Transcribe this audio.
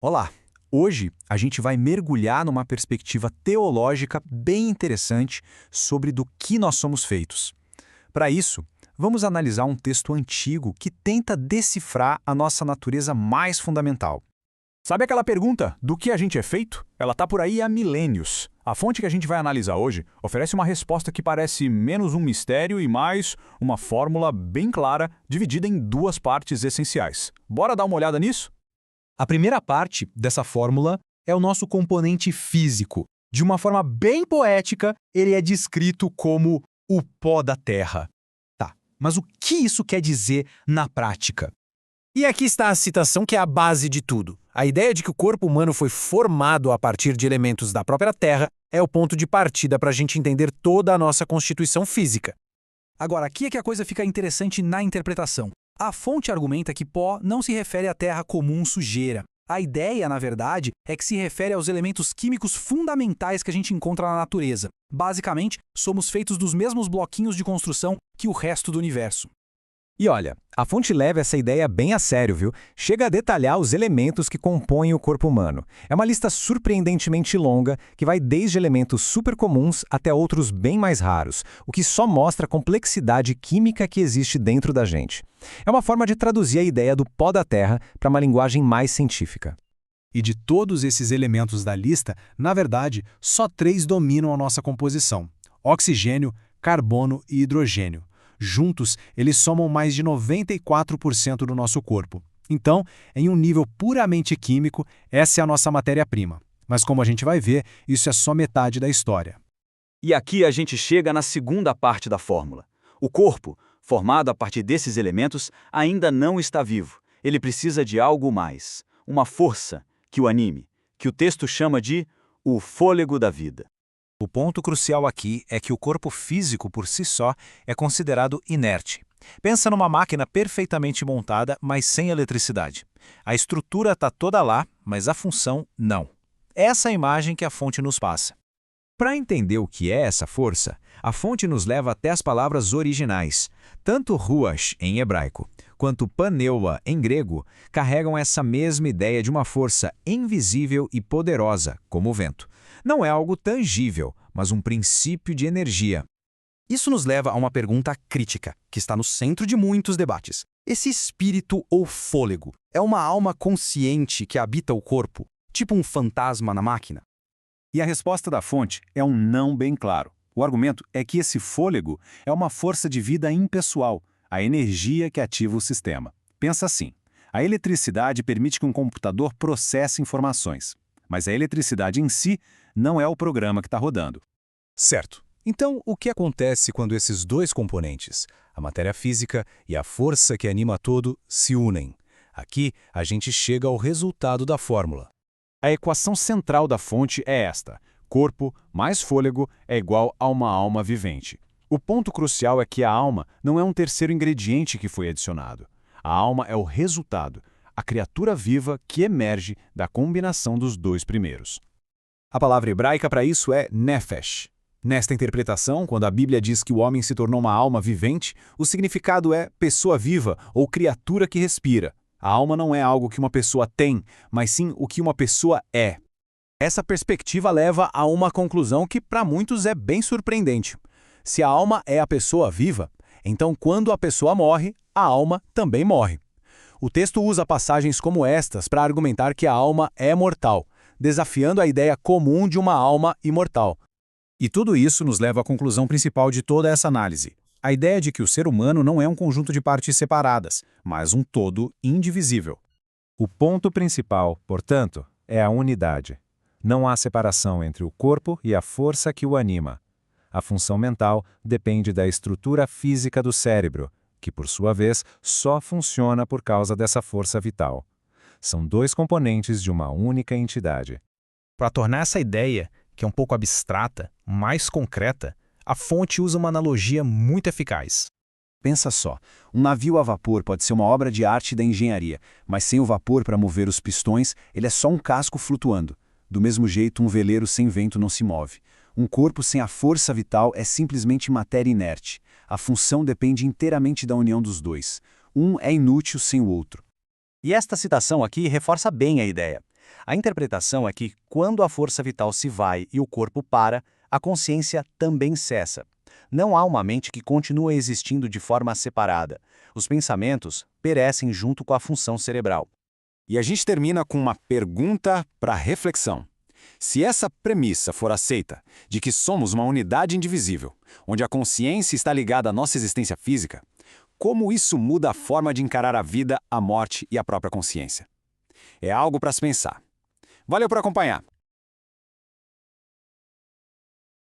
Olá! Hoje a gente vai mergulhar numa perspectiva teológica bem interessante sobre do que nós somos feitos. Para isso, vamos analisar um texto antigo que tenta decifrar a nossa natureza mais fundamental. Sabe aquela pergunta, do que a gente é feito? Ela está por aí há milênios. A fonte que a gente vai analisar hoje oferece uma resposta que parece menos um mistério e mais uma fórmula bem clara, dividida em duas partes essenciais. Bora dar uma olhada nisso? A primeira parte dessa fórmula é o nosso componente físico. De uma forma bem poética, ele é descrito como o pó da terra. Tá, mas o que isso quer dizer na prática? E aqui está a citação que é a base de tudo. A ideia de que o corpo humano foi formado a partir de elementos da própria Terra é o ponto de partida para a gente entender toda a nossa constituição física. Agora, aqui é que a coisa fica interessante na interpretação. A fonte argumenta que pó não se refere à terra comum sujeira. A ideia, na verdade, é que se refere aos elementos químicos fundamentais que a gente encontra na natureza. Basicamente, somos feitos dos mesmos bloquinhos de construção que o resto do universo. E olha, a fonte leva essa ideia bem a sério, viu? Chega a detalhar os elementos que compõem o corpo humano. É uma lista surpreendentemente longa, que vai desde elementos supercomuns até outros bem mais raros, o que só mostra a complexidade química que existe dentro da gente. É uma forma de traduzir a ideia do pó da Terra para uma linguagem mais científica. E de todos esses elementos da lista, na verdade, só 3 dominam a nossa composição: oxigênio, carbono e hidrogênio. Juntos, eles somam mais de 94% do nosso corpo. Então, em um nível puramente químico, essa é a nossa matéria-prima. Mas como a gente vai ver, isso é só metade da história. E aqui a gente chega na segunda parte da fórmula. O corpo, formado a partir desses elementos, ainda não está vivo. Ele precisa de algo mais, uma força que o anime, que o texto chama de o fôlego da vida. O ponto crucial aqui é que o corpo físico por si só é considerado inerte. Pensa numa máquina perfeitamente montada, mas sem eletricidade. A estrutura está toda lá, mas a função não. Essa é a imagem que a fonte nos passa. Para entender o que é essa força, a fonte nos leva até as palavras originais. Tanto ruach, em hebraico, quanto paneua, em grego, carregam essa mesma ideia de uma força invisível e poderosa, como o vento. Não é algo tangível, mas um princípio de energia. Isso nos leva a uma pergunta crítica, que está no centro de muitos debates. Esse espírito ou fôlego é uma alma consciente que habita o corpo, tipo um fantasma na máquina? E a resposta da fonte é um não bem claro. O argumento é que esse fôlego é uma força de vida impessoal, a energia que ativa o sistema. Pensa assim, a eletricidade permite que um computador processe informações, mas a eletricidade em si não é o programa que está rodando. Certo. Então, o que acontece quando esses dois componentes, a matéria física e a força que anima todo, se unem? Aqui, a gente chega ao resultado da fórmula. A equação central da fonte é esta: corpo mais fôlego é igual a uma alma vivente. O ponto crucial é que a alma não é um terceiro ingrediente que foi adicionado. A alma é o resultado, a criatura viva que emerge da combinação dos dois primeiros. A palavra hebraica para isso é nefesh. Nesta interpretação, quando a Bíblia diz que o homem se tornou uma alma vivente, o significado é pessoa viva ou criatura que respira. A alma não é algo que uma pessoa tem, mas sim o que uma pessoa é. Essa perspectiva leva a uma conclusão que para muitos é bem surpreendente. Se a alma é a pessoa viva, então quando a pessoa morre, a alma também morre. O texto usa passagens como estas para argumentar que a alma é mortal, desafiando a ideia comum de uma alma imortal. E tudo isso nos leva à conclusão principal de toda essa análise. A ideia de que o ser humano não é um conjunto de partes separadas, mas um todo indivisível. O ponto principal, portanto, é a unidade. Não há separação entre o corpo e a força que o anima. A função mental depende da estrutura física do cérebro, que, por sua vez, só funciona por causa dessa força vital. São dois componentes de uma única entidade. Para tornar essa ideia, que é um pouco abstrata, mais concreta, a fonte usa uma analogia muito eficaz. Pensa só, um navio a vapor pode ser uma obra de arte da engenharia, mas sem o vapor para mover os pistões, ele é só um casco flutuando. Do mesmo jeito, um veleiro sem vento não se move. Um corpo sem a força vital é simplesmente matéria inerte. A função depende inteiramente da união dos dois. Um é inútil sem o outro. E esta citação aqui reforça bem a ideia. A interpretação é que, quando a força vital se vai e o corpo para, a consciência também cessa. Não há uma mente que continua existindo de forma separada. Os pensamentos perecem junto com a função cerebral. E a gente termina com uma pergunta para reflexão. Se essa premissa for aceita, de que somos uma unidade indivisível, onde a consciência está ligada à nossa existência física, como isso muda a forma de encarar a vida, a morte e a própria consciência? É algo para se pensar. Valeu por acompanhar!